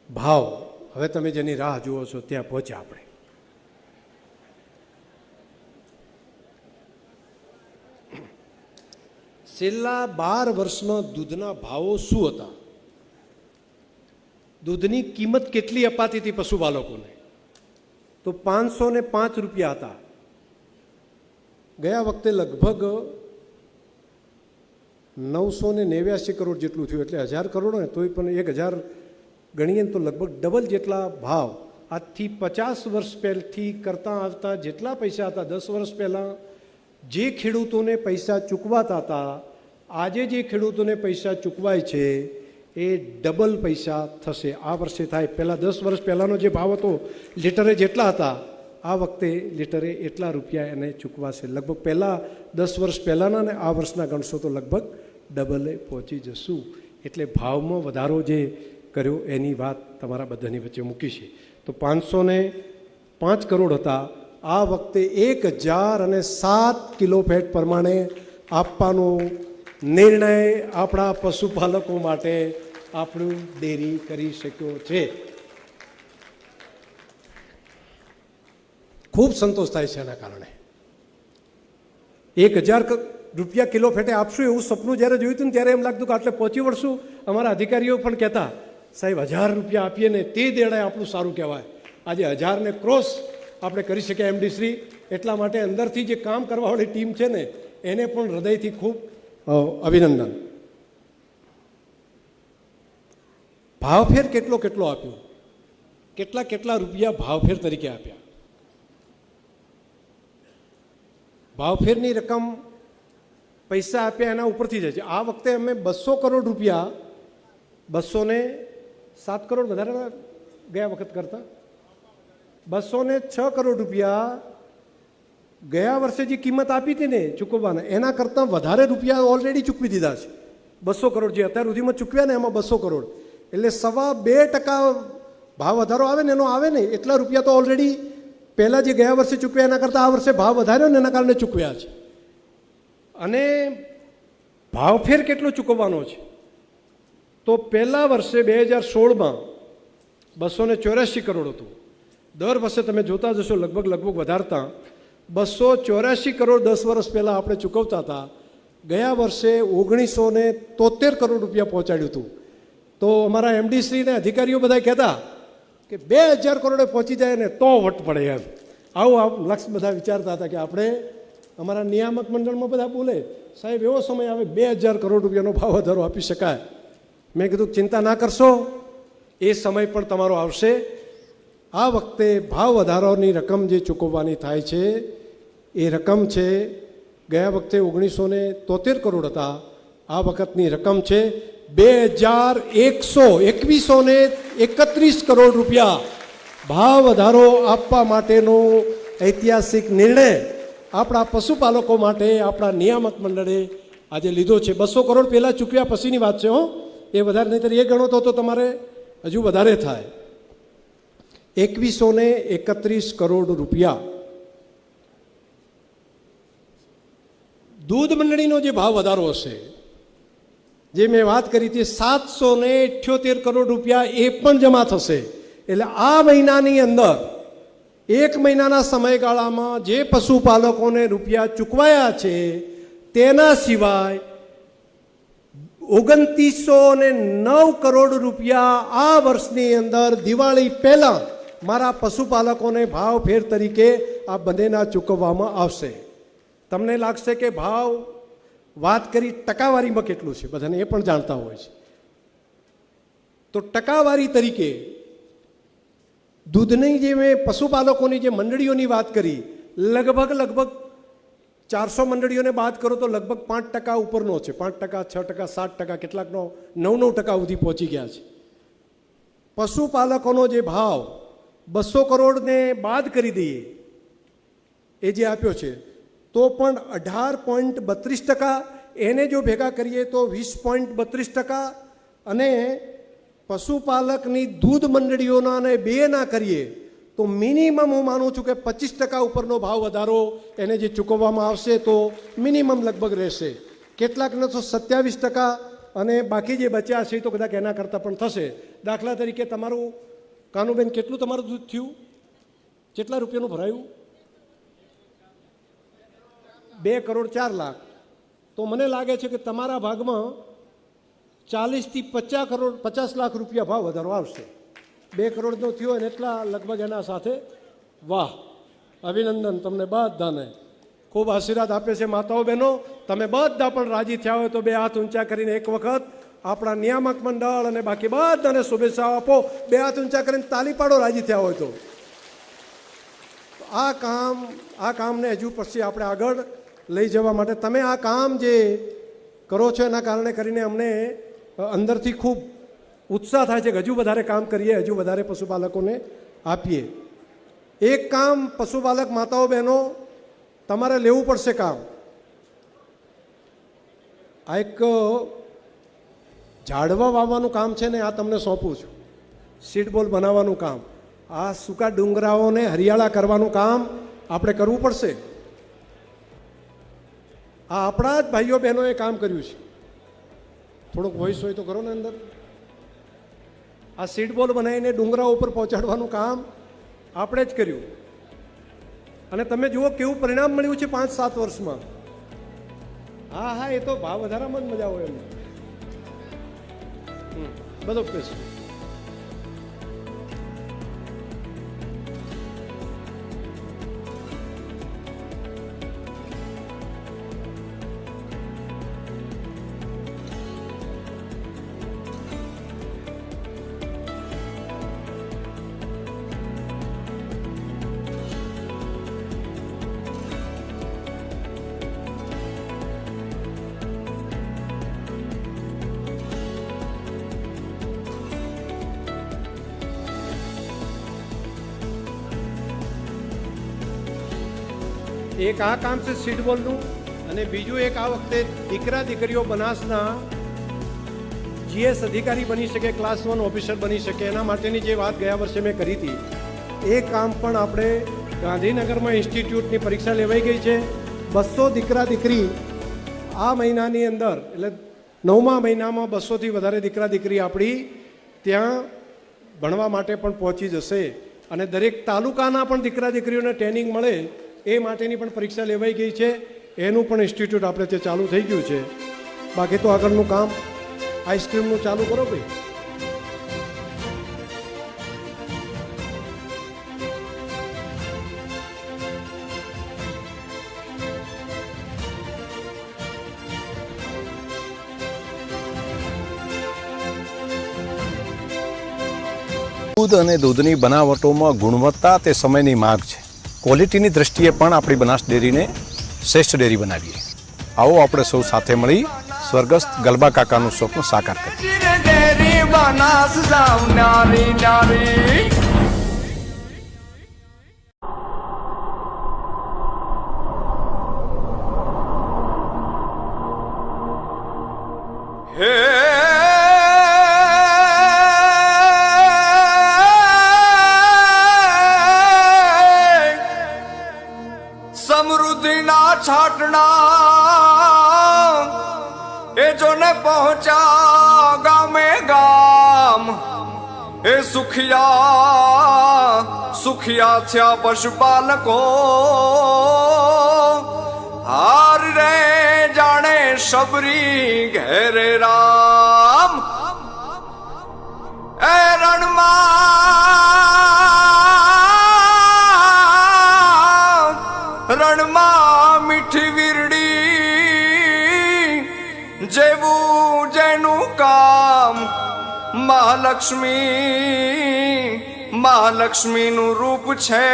ભાવ હવે તમે જેની રાહ જુઓ છો ત્યાં પહોંચ્યા આપણે. છેલ્લા 12 વર્ષમાં દૂધના ભાવો શું હતા, દૂધની કિંમત કેટલી અપાતી હતી પશુપાલકોને, તો 505 રૂપિયા હતા. ગયા વખતે લગભગ 989 કરોડ જેટલું થયું, એટલે 1000 કરોડ ને તોય પણ 1000 ગણીએ તો લગભગ ડબલ જેટલા ભાવ. આજથી 50 વર્ષ પહેલાંથી કરતાં આવતા જેટલા પૈસા હતા 10 વર્ષ પહેલાં જે ખેડૂતોને પૈસા ચૂકવાતા હતા, આજે જે ખેડૂતોને પૈસા ચૂકવાય છે એ ડબલ પૈસા થશે આ વર્ષે થાય. પહેલાં 10 વર્ષ પહેલાંનો જે ભાવ હતો લીટરે જેટલા હતા, આ વખતે લીટરે એટલા રૂપિયા એને ચૂકવાશે. લગભગ પહેલાં 10 વર્ષ પહેલાંના ને આ વર્ષના ગણશો તો લગભગ ડબલે પહોંચી જશું. એટલે ભાવમાં વધારો જે કર્યો એની વાત તમારા બધાની વચ્ચે મૂકી છે. તો 505 કરોડ હતા, આ વખતે 1007 કિલો ફેટ પ્રમાણે આપવાનો નિર્ણય આપણા પશુપાલકો માટે આપણું ડેરી કરી શક્યો છે. ખૂબ સંતોષ થાય છે એના કારણે. 1000 રૂપિયા કિલો ફેટે આપશું એવું સપનું જ્યારે જોયું હતું ને ત્યારે એમ લાગતું કે આટલે પહોંચી વળશું. અમારા અધિકારીઓ પણ કહેતા સાહેબ 1000 રૂપિયા આપીએ ને તે દેડાય આપણું સારું કહેવાય. આજે 1000 ને ક્રોસ આપણે કરી શકીએ એમડી શ્રી. એટલા માટે અંદરથી જે કામ કરવાવાળી ટીમ છે ને એને પણ હૃદયથી ખૂબ અભિનંદન. ભાવફેર કેટલો આપ્યો, કેટલા રૂપિયા ભાવફેર તરીકે આપ્યા. ભાવફેરની રકમ પૈસા આપ્યા એના ઉપરથી જાય છે. આ વખતે અમે 200 કરોડ રૂપિયા, 207 કરોડ વધારે ગયા વખત કરતા, 206 કરોડ રૂપિયા ગયા વર્ષે જે કિંમત આપી હતી ને ચૂકવવાના એના કરતાં વધારે રૂપિયા ઓલરેડી ચૂકવી દીધા છે. 200 કરોડ જે અત્યાર સુધીમાં ચૂકવ્યા ને એમાં 200 કરોડ એટલે 2.5% ભાવ વધારો આવે ને એનો આવે ને એટલા રૂપિયા તો ઓલરેડી પહેલાં જે ગયા વર્ષે ચૂકવ્યા એના કરતાં આ વર્ષે ભાવ વધાર્યો ને એના કારણે ચૂકવ્યા છે. અને ભાવફેર કેટલો ચૂકવવાનો છે, તો પહેલા વર્ષે 2016માં 284 કરોડ હતું. દર વર્ષે તમે જોતા જશો લગભગ વધારતા 284 કરોડ 10 વર્ષ પહેલાં આપણે ચૂકવતા હતા. ગયા વર્ષે 1973 કરોડ રૂપિયા પહોંચાડ્યું હતું. તો અમારા એમડી શ્રીને અધિકારીઓ બધા કહેતા કે 2000 કરોડે પહોંચી જાય ને તો વટ પડે એમ. આવું લક્ષ બધા વિચારતા હતા કે આપણે અમારા નિયામક મંડળમાં બધા બોલે સાહેબ એવો સમય આવે 2000 કરોડ રૂપિયાનો ભાવ વધારો આપી શકાય. મેં કીધું ચિંતા ના કરશો, એ સમય પણ તમારો આવશે. આ વખતે ભાવ વધારાની રકમ જે ચૂકવવાની થાય છે એ રકમ છે, ગયા વખતે 1973 કરોડ હતા, આ વખતની રકમ છે 2131 કરોડ રૂપિયા. ભાવ વધારો આપવા માટેનો ઐતિહાસિક નિર્ણય આપણા પશુપાલકો માટે આપણા નિયામક મંડળે આજે લીધો છે. 200 કરોડ પહેલાં ચૂકવ્યા પછીની વાત છે હો, એ વધારે નહીંતર એ ગણો તો તમારે હજુ વધારે થાય. 2131 કરોડ રૂપિયા. દૂધ મંડળીનો જે ભાવ વધારો હશે જે મેં વાત કરી હતી 778 કરોડ રૂપિયા એ પણ જમા થશે. એટલે આ મહિનાની અંદર, એક મહિનાના સમયગાળામાં જે પશુપાલકોને રૂપિયા ચૂકવાયા છે તેના સિવાય 2909 કરોડ રૂપિયા આ વર્ષની અંદર દિવાળી પહેલાં મારા પશુપાલકોને ભાવ ફેર તરીકે આ બંનેના ચૂકવવામાં આવશે. તમને લાગશે કે ભાવ વાત કરી ટકાવારીમાં કેટલું છે, બધાને એ પણ જાણતા હોય છે. તો ટકાવારી તરીકે દૂધની જે મેં પશુપાલકોની જે મંડળીઓની વાત કરી, લગભગ 400 મંડળીઓને બાદ કરો તો લગભગ 5% ઉપરનો છે. 5%, 6%, 7%, કેટલાકનો 9% સુધી પહોંચી ગયા છે. પશુપાલકોનો જે ભાવ 200 કરોડને બાદ કરી દઈએ એ જે આપ્યો છે તો પણ 18.32%, એને જો ભેગા કરીએ તો 20.32%, અને પશુપાલકની દૂધ મંડળીઓના અને બે ના કરીએ તો મિનિમમ હું માનું છું કે 25% ઉપરનો ભાવ વધારો એને જે ચૂકવવામાં આવશે તો મિનિમમ લગભગ રહેશે. કેટલાકને તો 27%, અને બાકી જે બચ્યા છે તો કદાચ એના કરતાં પણ થશે. દાખલા તરીકે તમારું કાનુબેન કેટલું તમારું દૂધ થયું, કેટલા રૂપિયાનું ભરાયું? 2,04,00,000. તો મને લાગે છે કે તમારા ભાગમાં 40 થી 50 લાખ રૂપિયા ભાવ વધારો આવશે. 2 કરોડનો થયો અને એટલા લગભગ એના સાથે. વાહ, અભિનંદન તમને બધાને. ખૂબ આશીર્વાદ આપે છે માતાઓ બહેનો. તમે બધા પણ રાજી થયા હોય તો 2 હાથ ઊંચા કરીને એક વખત આપણા નિયામક મંડળ અને બાકી બધાને શુભેચ્છાઓ આપો. 2 હાથ ઊંચા કરીને તાલી પાડો રાજી થયા હોય તો. આ કામને હજુ પછી આપણે આગળ લઈ જવા માટે તમે આ કામ જે કરો છો એના કારણે કરીને અમને અંદરથી ખૂબ ઉત્સાહ થાય છે કે હજુ વધારે કામ કરીએ, હજુ વધારે પશુપાલકોને આપીએ. એક કામ પશુપાલક માતાઓ બહેનો તમારે લેવું પડશે કામ. આ એક ઝાડવા વાવવાનું કામ છે ને, આ તમને સોંપું છું. સીડ બોલ બનાવવાનું કામ, આ સૂકા ડુંગરાઓને હરિયાળા કરવાનું કામ આપણે કરવું પડશે. આ આપણા જ ભાઈઓ બહેનોએ કામ કર્યું છે. થોડોક વોઇસ હોય તો કરો ને અંદર. આ સીડ બોલ બનાવીને ડુંગરા ઉપર પહોંચાડવાનું કામ આપણે જ કર્યું. અને તમે જુઓ કેવું પરિણામ મળ્યું છે 5-7 વર્ષમાં. હા, એ તો ભાવ વધારામાં જ મજા હોય એમ. બધો પૈસો એક આ કામ છે સીડબોલનું. અને બીજું એક આ વખતે દીકરા દીકરીઓ બનાસના જીએસ અધિકારી બની શકે, ક્લાસ 1 ઓફિસર બની શકે, એના માટેની જે વાત ગયા વર્ષે મેં કરી હતી એ કામ પણ આપણે ગાંધીનગરમાં ઇન્સ્ટિટ્યૂટની પરીક્ષા લેવાઈ ગઈ છે. 200 દીકરા દીકરી આ મહિનાની અંદર, એટલે 9મા મહિનામાં 200થી વધારે દીકરા દીકરી આપણી ત્યાં ભણવા માટે પણ પહોંચી જશે. અને દરેક તાલુકાના પણ દીકરા દીકરીઓને ટ્રેનિંગ મળે એ માટેની પણ પરીક્ષા લેવાઈ ગઈ છે. એનું પણ ઇન્સ્ટિટ્યૂટ આપણે તે ચાલુ થઈ ગયું છે. બાકી તો આગળનું કામ આઈસ્ક્રીમનું ચાલુ કરો ભાઈ. દૂધ અને દૂધની બનાવટોમાં ગુણવત્તા તે સમયની માગ છે. ક્વોલિટીની દ્રષ્ટિએ પણ આપણી બનાસ ડેરીને શ્રેષ્ઠ ડેરી બનાવીએ. આવો આપણે સૌ સાથે મળી સ્વર્ગસ્થ ગલબા કાકાનું સ્વપ્ન સાકાર કરીએ. સમૃદ્ધિના છાટણા એ જોને પહોંચ્યા ગામે ગામ. એ સુખિયા થયા પશુપાલકો. હાર રે જાણે શબરી ઘેરે રામ. એ રણમાં મીઠી વીરડી જેવું જેનું કામ. મહાલક્ષ્મીનું રૂપ છે.